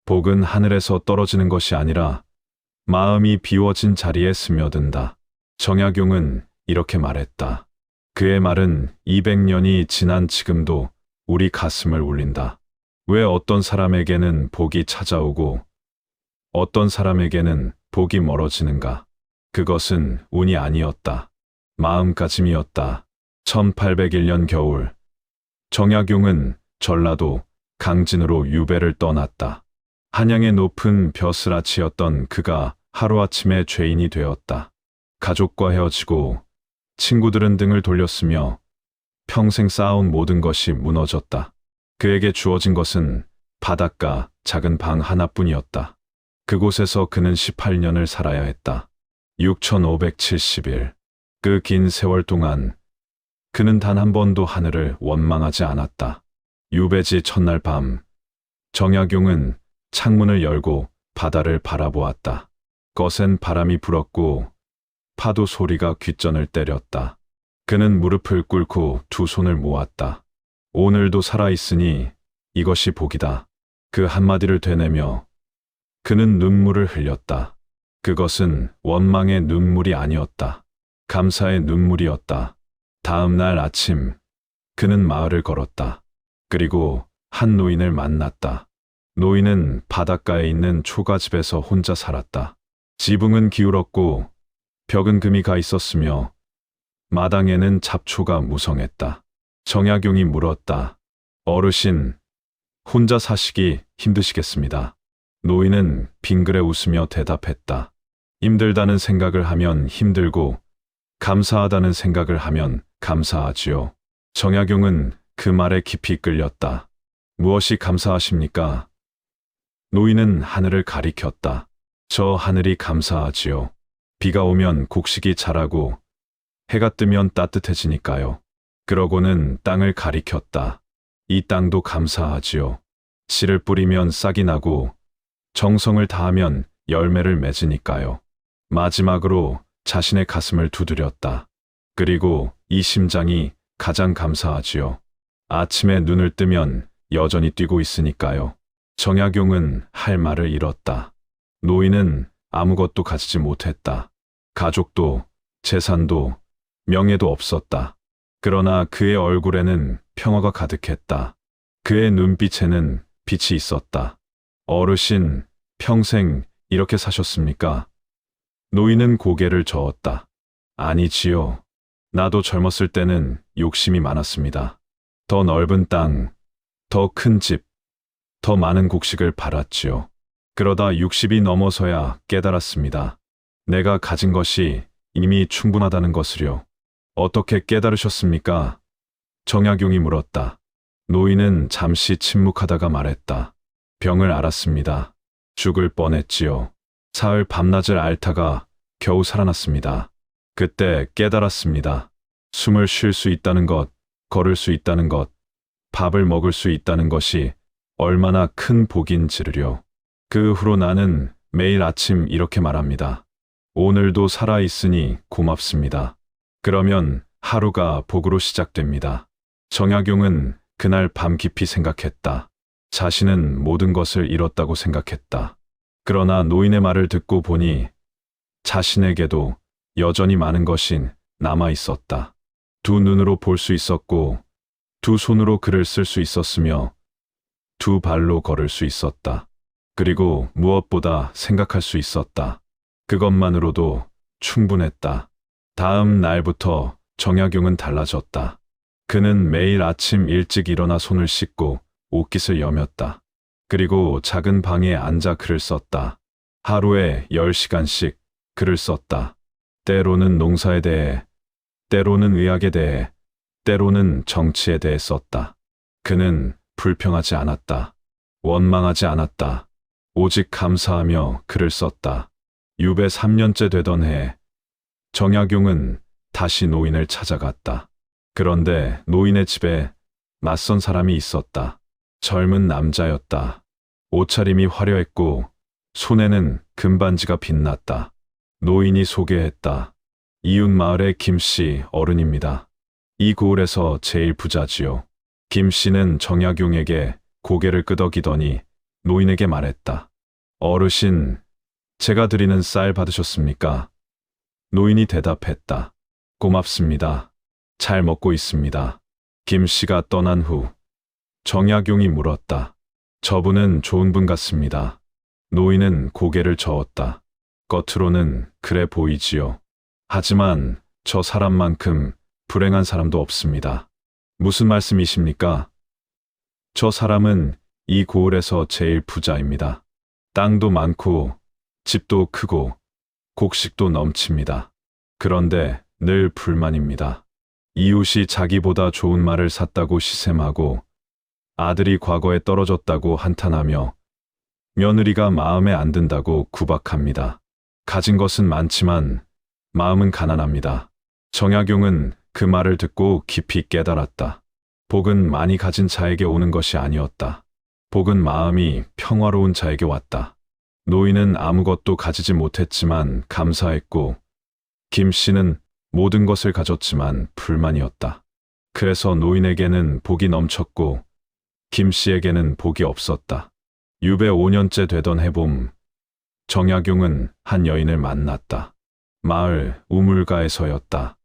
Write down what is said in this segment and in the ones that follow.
복은 하늘에서 떨어지는 것이 아니라 마음이 비워진 자리에 스며든다. 정약용은 이렇게 말했다. 그의 말은 200년이 지난 지금도 우리 가슴을 울린다. 왜 어떤 사람에게는 복이 찾아오고 어떤 사람에게는 복이 멀어지는가? 그것은 운이 아니었다. 마음가짐이었다. 1801년 겨울, 정약용은 전라도 강진으로 유배를 떠났다. 한양의 높은 벼슬아치였던 그가 하루아침에 죄인이 되었다. 가족과 헤어지고 친구들은 등을 돌렸으며 평생 쌓아온 모든 것이 무너졌다. 그에게 주어진 것은 바닷가 작은 방 하나뿐이었다. 그곳에서 그는 18년을 살아야 했다. 6570일. 그 긴 세월 동안 그는 단 한 번도 하늘을 원망하지 않았다. 유배지 첫날 밤, 정약용은 창문을 열고 바다를 바라보았다. 거센 바람이 불었고 파도 소리가 귓전을 때렸다. 그는 무릎을 꿇고 두 손을 모았다. 오늘도 살아있으니 이것이 복이다. 그 한마디를 되뇌며 그는 눈물을 흘렸다. 그것은 원망의 눈물이 아니었다. 감사의 눈물이었다. 다음 날 아침, 그는 마을을 걸었다. 그리고 한 노인을 만났다. 노인은 바닷가에 있는 초가집에서 혼자 살았다. 지붕은 기울었고 벽은 금이 가 있었으며 마당에는 잡초가 무성했다. 정약용이 물었다. 어르신, 혼자 사시기 힘드시겠습니다. 노인은 빙그레 웃으며 대답했다. 힘들다는 생각을 하면 힘들고 감사하다는 생각을 하면 감사하지요. 정약용은 그 말에 깊이 끌렸다. 무엇이 감사하십니까? 노인은 하늘을 가리켰다. 저 하늘이 감사하지요. 비가 오면 곡식이 자라고 해가 뜨면 따뜻해지니까요. 그러고는 땅을 가리켰다. 이 땅도 감사하지요. 씨를 뿌리면 싹이 나고 정성을 다하면 열매를 맺으니까요. 마지막으로 자신의 가슴을 두드렸다. 그리고 이 심장이 가장 감사하지요. 아침에 눈을 뜨면 여전히 뛰고 있으니까요. 정약용은 할 말을 잃었다. 노인은 아무것도 가지지 못했다. 가족도, 재산도, 명예도 없었다. 그러나 그의 얼굴에는 평화가 가득했다. 그의 눈빛에는 빛이 있었다. 어르신, 평생 이렇게 사셨습니까? 노인은 고개를 저었다. 아니지요. 나도 젊었을 때는 욕심이 많았습니다. 더 넓은 땅, 더 큰 집, 더 많은 곡식을 팔았지요. 그러다 60이 넘어서야 깨달았습니다. 내가 가진 것이 이미 충분하다는 것을요. 어떻게 깨달으셨습니까? 정약용이 물었다. 노인은 잠시 침묵하다가 말했다. 병을 앓았습니다. 죽을 뻔했지요. 사흘 밤낮을 앓다가 겨우 살아났습니다. 그때 깨달았습니다. 숨을 쉴 수 있다는 것, 걸을 수 있다는 것, 밥을 먹을 수 있다는 것이 얼마나 큰 복인지를요. 그 후로 나는 매일 아침 이렇게 말합니다. 오늘도 살아있으니 고맙습니다. 그러면 하루가 복으로 시작됩니다. 정약용은 그날 밤 깊이 생각했다. 자신은 모든 것을 잃었다고 생각했다. 그러나 노인의 말을 듣고 보니 자신에게도 여전히 많은 것이 남아 있었다. 두 눈으로 볼 수 있었고 두 손으로 글을 쓸 수 있었으며 두 발로 걸을 수 있었다. 그리고 무엇보다 생각할 수 있었다. 그것만으로도 충분했다. 다음 날부터 정약용은 달라졌다. 그는 매일 아침 일찍 일어나 손을 씻고 옷깃을 여몄다. 그리고 작은 방에 앉아 글을 썼다. 하루에 10시간씩 글을 썼다. 때로는 농사에 대해, 때로는 의학에 대해, 때로는 정치에 대해 썼다. 그는 불평하지 않았다. 원망하지 않았다. 오직 감사하며 글을 썼다. 유배 3년째 되던 해, 정약용은 다시 노인을 찾아갔다. 그런데 노인의 집에 낯선 사람이 있었다. 젊은 남자였다. 옷차림이 화려했고 손에는 금반지가 빛났다. 노인이 소개했다. 이웃 마을의 김씨 어른입니다. 이 고을에서 제일 부자지요. 김씨는 정약용에게 고개를 끄덕이더니 노인에게 말했다. 어르신, 제가 드리는 쌀 받으셨습니까? 노인이 대답했다. 고맙습니다. 잘 먹고 있습니다. 김 씨가 떠난 후 정약용이 물었다. 저분은 좋은 분 같습니다. 노인은 고개를 저었다. 겉으로는 그래 보이지요. 하지만 저 사람만큼 불행한 사람도 없습니다. 무슨 말씀이십니까? 저 사람은 이 고을에서 제일 부자입니다. 땅도 많고 집도 크고 곡식도 넘칩니다. 그런데 늘 불만입니다. 이웃이 자기보다 좋은 말을 샀다고 시샘하고 아들이 과거에 떨어졌다고 한탄하며 며느리가 마음에 안 든다고 구박합니다. 가진 것은 많지만 마음은 가난합니다. 정약용은 그 말을 듣고 깊이 깨달았다. 복은 많이 가진 자에게 오는 것이 아니었다. 복은 마음이 평화로운 자에게 왔다. 노인은 아무것도 가지지 못했지만 감사했고 김 씨는 모든 것을 가졌지만 불만이었다. 그래서 노인에게는 복이 넘쳤고 김 씨에게는 복이 없었다. 유배 5년째 되던 해봄, 정약용은 한 여인을 만났다. 마을 우물가에서였다.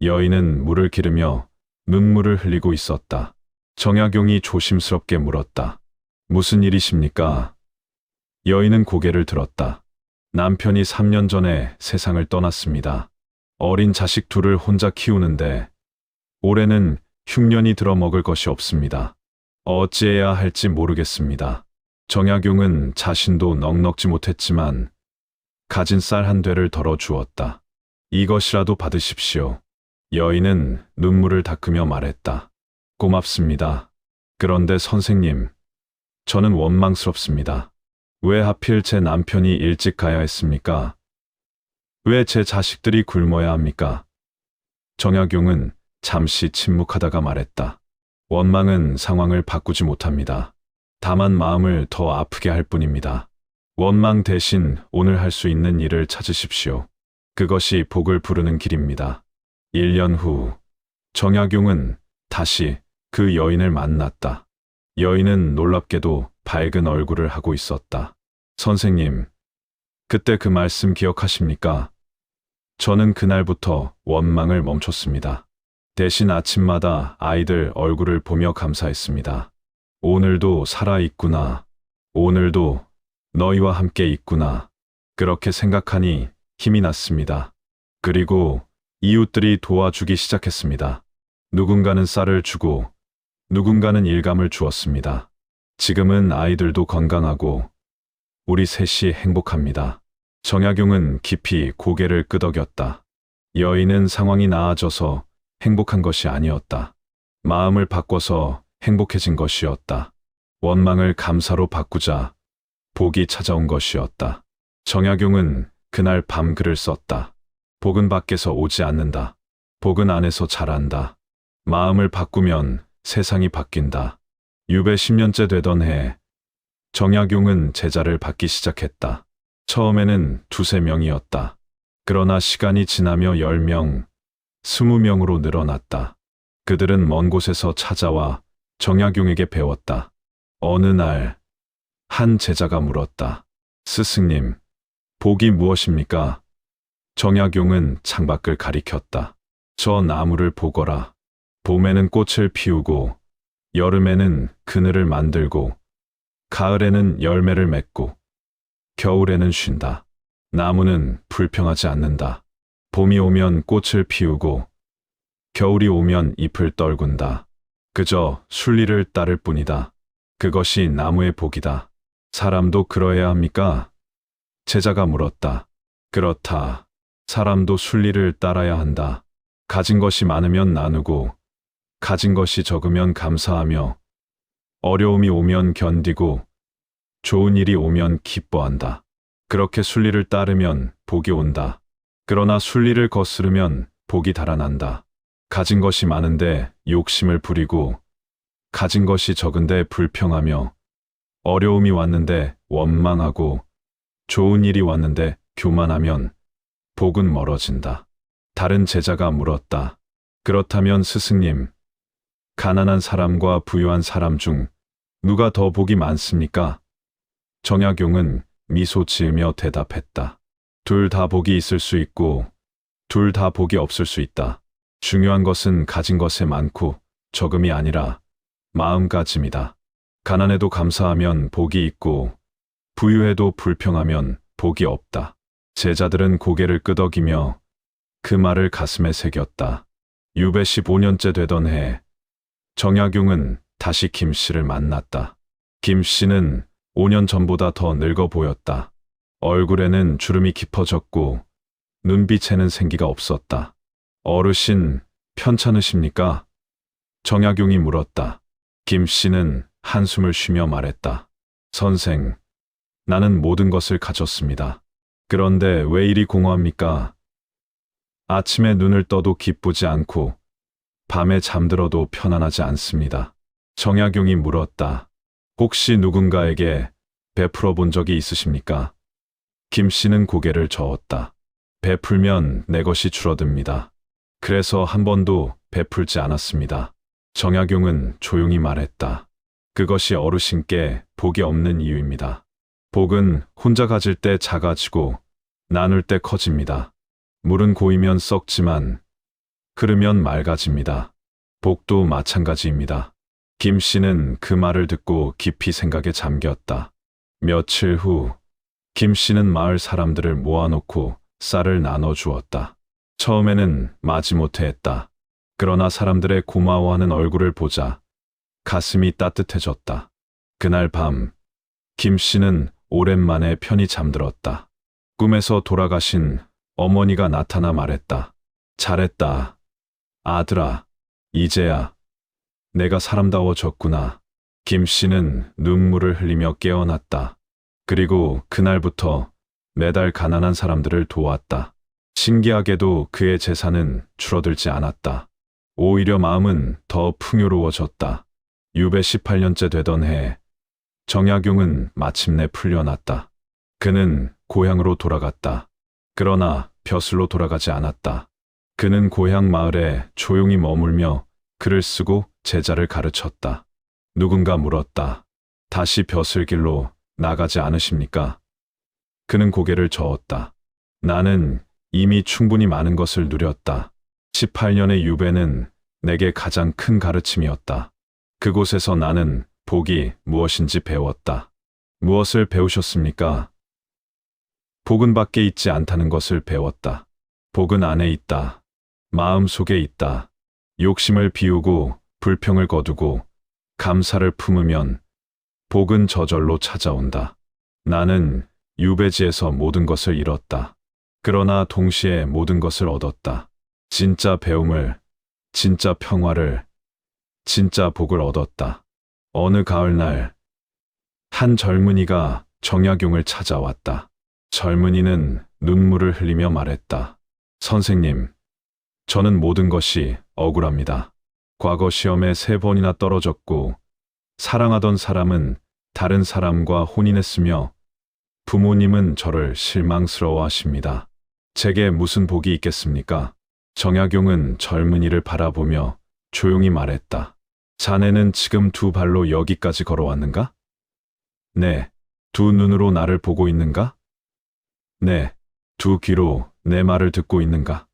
여인은 물을 기르며 눈물을 흘리고 있었다. 정약용이 조심스럽게 물었다. 무슨 일이십니까? 여인은 고개를 들었다. 남편이 3년 전에 세상을 떠났습니다. 어린 자식 둘을 혼자 키우는데 올해는 흉년이 들어 먹을 것이 없습니다. 어찌해야 할지 모르겠습니다. 정약용은 자신도 넉넉지 못했지만 가진 쌀 한 되를 덜어 주었다. 이것이라도 받으십시오. 여인은 눈물을 닦으며 말했다. 고맙습니다. 그런데 선생님, 저는 원망스럽습니다. 왜 하필 제 남편이 일찍 가야 했습니까? 왜 제 자식들이 굶어야 합니까? 정약용은 잠시 침묵하다가 말했다. 원망은 상황을 바꾸지 못합니다. 다만 마음을 더 아프게 할 뿐입니다. 원망 대신 오늘 할 수 있는 일을 찾으십시오. 그것이 복을 부르는 길입니다. 1년 후 정약용은 다시 그 여인을 만났다. 여인은 놀랍게도 밝은 얼굴을 하고 있었다. 선생님, 그때 그 말씀 기억하십니까? 저는 그날부터 원망을 멈췄습니다. 대신 아침마다 아이들 얼굴을 보며 감사했습니다. 오늘도 살아있구나. 오늘도 너희와 함께 있구나. 그렇게 생각하니 힘이 났습니다. 그리고 이웃들이 도와주기 시작했습니다. 누군가는 쌀을 주고 누군가는 일감을 주었습니다. 지금은 아이들도 건강하고 우리 셋이 행복합니다. 정약용은 깊이 고개를 끄덕였다. 여인은 상황이 나아져서 행복한 것이 아니었다. 마음을 바꿔서 행복해진 것이었다. 원망을 감사로 바꾸자 복이 찾아온 것이었다. 정약용은 그날 밤 글을 썼다. 복은 밖에서 오지 않는다. 복은 안에서 자란다. 마음을 바꾸면 세상이 바뀐다. 유배 10년째 되던 해, 정약용은 제자를 받기 시작했다. 처음에는 2~3명이었다. 그러나 시간이 지나며 10명, 20명으로 늘어났다. 그들은 먼 곳에서 찾아와 정약용에게 배웠다. 어느 날, 한 제자가 물었다. 스승님, 복이 무엇입니까? 정약용은 창밖을 가리켰다. 저 나무를 보거라. 봄에는 꽃을 피우고, 여름에는 그늘을 만들고, 가을에는 열매를 맺고, 겨울에는 쉰다. 나무는 불평하지 않는다. 봄이 오면 꽃을 피우고, 겨울이 오면 잎을 떨군다. 그저 순리를 따를 뿐이다. 그것이 나무의 복이다. 사람도 그러해야 합니까? 제자가 물었다. 그렇다. 사람도 순리를 따라야 한다. 가진 것이 많으면 나누고, 가진 것이 적으면 감사하며, 어려움이 오면 견디고, 좋은 일이 오면 기뻐한다. 그렇게 순리를 따르면 복이 온다. 그러나 순리를 거스르면 복이 달아난다. 가진 것이 많은데 욕심을 부리고, 가진 것이 적은데 불평하며, 어려움이 왔는데 원망하고, 좋은 일이 왔는데 교만하면 복은 멀어진다. 다른 제자가 물었다. 그렇다면 스승님, 가난한 사람과 부유한 사람 중 누가 더 복이 많습니까? 정약용은 미소 지으며 대답했다. 둘 다 복이 있을 수 있고 둘 다 복이 없을 수 있다. 중요한 것은 가진 것에 많고 적음이 아니라 마음가짐이다. 가난해도 감사하면 복이 있고 부유해도 불평하면 복이 없다. 제자들은 고개를 끄덕이며 그 말을 가슴에 새겼다. 유배 15년째 되던 해, 정약용은 다시 김 씨를 만났다. 김 씨는 5년 전보다 더 늙어 보였다. 얼굴에는 주름이 깊어졌고 눈빛에는 생기가 없었다. 어르신, 편찮으십니까? 정약용이 물었다. 김 씨는 한숨을 쉬며 말했다. 선생, 나는 모든 것을 가졌습니다. 그런데 왜 이리 공허합니까? 아침에 눈을 떠도 기쁘지 않고 밤에 잠들어도 편안하지 않습니다. 정약용이 물었다. 혹시 누군가에게 베풀어 본 적이 있으십니까? 김 씨는 고개를 저었다. 베풀면 내 것이 줄어듭니다. 그래서 한 번도 베풀지 않았습니다. 정약용은 조용히 말했다. 그것이 어르신께 복이 없는 이유입니다. 복은 혼자 가질 때 작아지고 나눌 때 커집니다. 물은 고이면 썩지만 흐르면 맑아집니다. 복도 마찬가지입니다. 김 씨는 그 말을 듣고 깊이 생각에 잠겼다. 며칠 후, 김 씨는 마을 사람들을 모아놓고 쌀을 나눠주었다. 처음에는 마지못해 했다. 그러나 사람들의 고마워하는 얼굴을 보자 가슴이 따뜻해졌다. 그날 밤, 김 씨는 오랜만에 편히 잠들었다. 꿈에서 돌아가신 어머니가 나타나 말했다. 잘했다. 아들아, 이제야 내가 사람다워졌구나. 김 씨는 눈물을 흘리며 깨어났다. 그리고 그날부터 매달 가난한 사람들을 도왔다. 신기하게도 그의 재산은 줄어들지 않았다. 오히려 마음은 더 풍요로워졌다. 유배 18년째 되던 해, 정약용은 마침내 풀려났다. 그는 고향으로 돌아갔다. 그러나 벼슬로 돌아가지 않았다. 그는 고향 마을에 조용히 머물며 글을 쓰고 제자를 가르쳤다. 누군가 물었다. 다시 벼슬길로 나가지 않으십니까? 그는 고개를 저었다. 나는 이미 충분히 많은 것을 누렸다. 18년의 유배는 내게 가장 큰 가르침이었다. 그곳에서 나는 복이 무엇인지 배웠다. 무엇을 배우셨습니까? 복은 밖에 있지 않다는 것을 배웠다. 복은 안에 있다. 마음 속에 있다. 욕심을 비우고 불평을 거두고 감사를 품으면 복은 저절로 찾아온다. 나는 유배지에서 모든 것을 잃었다. 그러나 동시에 모든 것을 얻었다. 진짜 배움을, 진짜 평화를, 진짜 복을 얻었다. 어느 가을날, 한 젊은이가 정약용을 찾아왔다. 젊은이는 눈물을 흘리며 말했다. 선생님, 저는 모든 것이 억울합니다. 과거 시험에 3번이나 떨어졌고 사랑하던 사람은 다른 사람과 혼인했으며 부모님은 저를 실망스러워하십니다. 제게 무슨 복이 있겠습니까? 정약용은 젊은이를 바라보며 조용히 말했다. 자네는 지금 2발로 여기까지 걸어왔는가? 네. 2눈으로 나를 보고 있는가? 네. 2귀로 내 말을 듣고 있는가?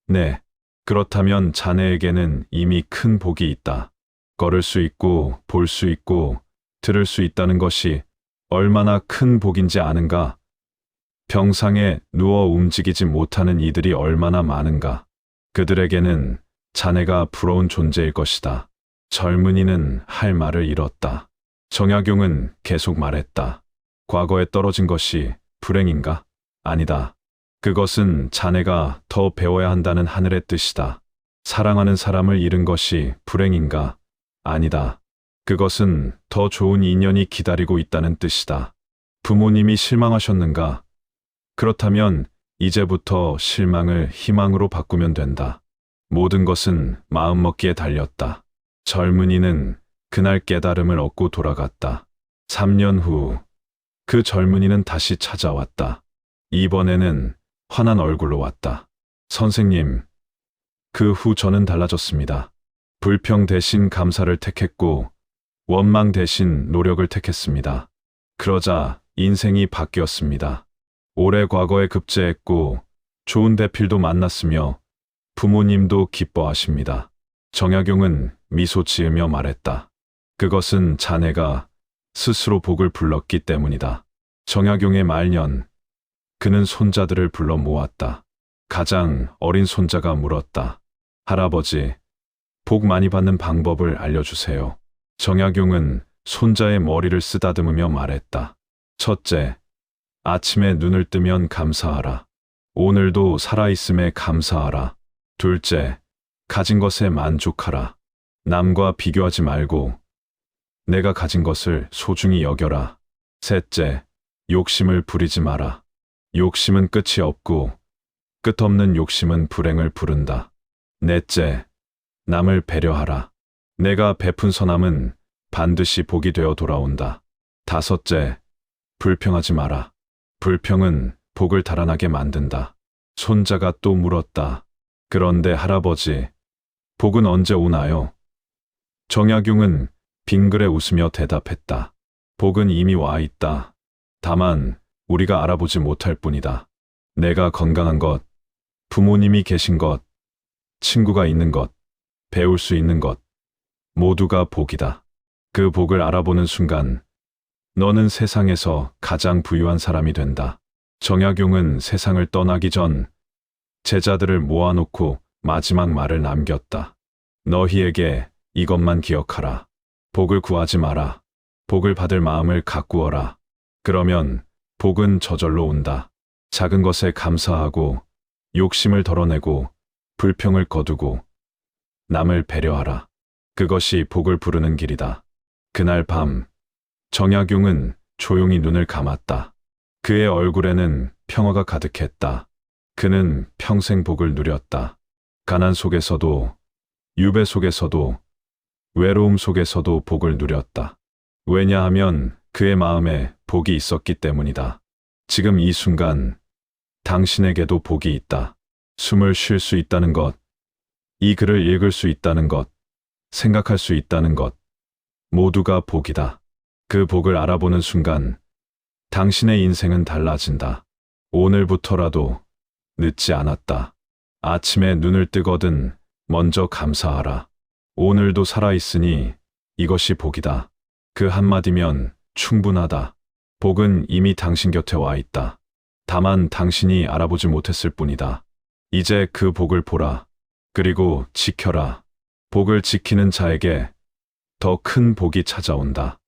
네. 그렇다면 자네에게는 이미 큰 복이 있다. 걸을 수 있고 볼 수 있고 들을 수 있다는 것이 얼마나 큰 복인지 아는가? 병상에 누워 움직이지 못하는 이들이 얼마나 많은가? 그들에게는 자네가 부러운 존재일 것이다. 젊은이는 할 말을 잃었다. 정약용은 계속 말했다. 과거에 떨어진 것이 불행인가? 아니다. 그것은 자네가 더 배워야 한다는 하늘의 뜻이다. 사랑하는 사람을 잃은 것이 불행인가? 아니다. 그것은 더 좋은 인연이 기다리고 있다는 뜻이다. 부모님이 실망하셨는가? 그렇다면 이제부터 실망을 희망으로 바꾸면 된다. 모든 것은 마음먹기에 달렸다. 젊은이는 그날 깨달음을 얻고 돌아갔다. 3년 후, 그 젊은이는 다시 찾아왔다. 이번에는 환한 얼굴로 왔다. 선생님, 그 후 저는 달라졌습니다. 불평 대신 감사를 택했고 원망 대신 노력을 택했습니다. 그러자 인생이 바뀌었습니다. 올해 과거에 급제했고 좋은 대필도 만났으며 부모님도 기뻐하십니다. 정약용은 미소 지으며 말했다. 그것은 자네가 스스로 복을 불렀기 때문이다. 정약용의 말년, 그는 손자들을 불러 모았다. 가장 어린 손자가 물었다. 할아버지, 복 많이 받는 방법을 알려주세요. 정약용은 손자의 머리를 쓰다듬으며 말했다. 첫째, 아침에 눈을 뜨면 감사하라. 오늘도 살아있음에 감사하라. 둘째, 가진 것에 만족하라. 남과 비교하지 말고 내가 가진 것을 소중히 여겨라. 셋째, 욕심을 부리지 마라. 욕심은 끝이 없고 끝없는 욕심은 불행을 부른다. 넷째, 남을 배려하라. 내가 베푼 선함은 반드시 복이 되어 돌아온다. 다섯째, 불평하지 마라. 불평은 복을 달아나게 만든다. 손자가 또 물었다. 그런데 할아버지, 복은 언제 오나요? 정약용은 빙그레 웃으며 대답했다. 복은 이미 와 있다. 다만 우리가 알아보지 못할 뿐이다. 내가 건강한 것, 부모님이 계신 것, 친구가 있는 것, 배울 수 있는 것, 모두가 복이다. 그 복을 알아보는 순간 너는 세상에서 가장 부유한 사람이 된다. 정약용은 세상을 떠나기 전 제자들을 모아놓고 마지막 말을 남겼다. 너희에게 이것만 기억하라. 복을 구하지 마라. 복을 받을 마음을 가꾸어라. 그러면 복은 저절로 온다. 작은 것에 감사하고 욕심을 덜어내고 불평을 거두고 남을 배려하라. 그것이 복을 부르는 길이다. 그날 밤 정약용은 조용히 눈을 감았다. 그의 얼굴에는 평화가 가득했다. 그는 평생 복을 누렸다. 가난 속에서도, 유배 속에서도, 외로움 속에서도 복을 누렸다. 왜냐하면 그의 마음에 복이 있었기 때문이다. 지금 이 순간 당신에게도 복이 있다. 숨을 쉴 수 있다는 것, 이 글을 읽을 수 있다는 것, 생각할 수 있다는 것, 모두가 복이다. 그 복을 알아보는 순간 당신의 인생은 달라진다. 오늘부터라도 늦지 않았다. 아침에 눈을 뜨거든 먼저 감사하라. 오늘도 살아있으니 이것이 복이다. 그 한마디면 충분하다. 복은 이미 당신 곁에 와 있다. 다만 당신이 알아보지 못했을 뿐이다. 이제 그 복을 보라. 그리고 지켜라. 복을 지키는 자에게 더 큰 복이 찾아온다.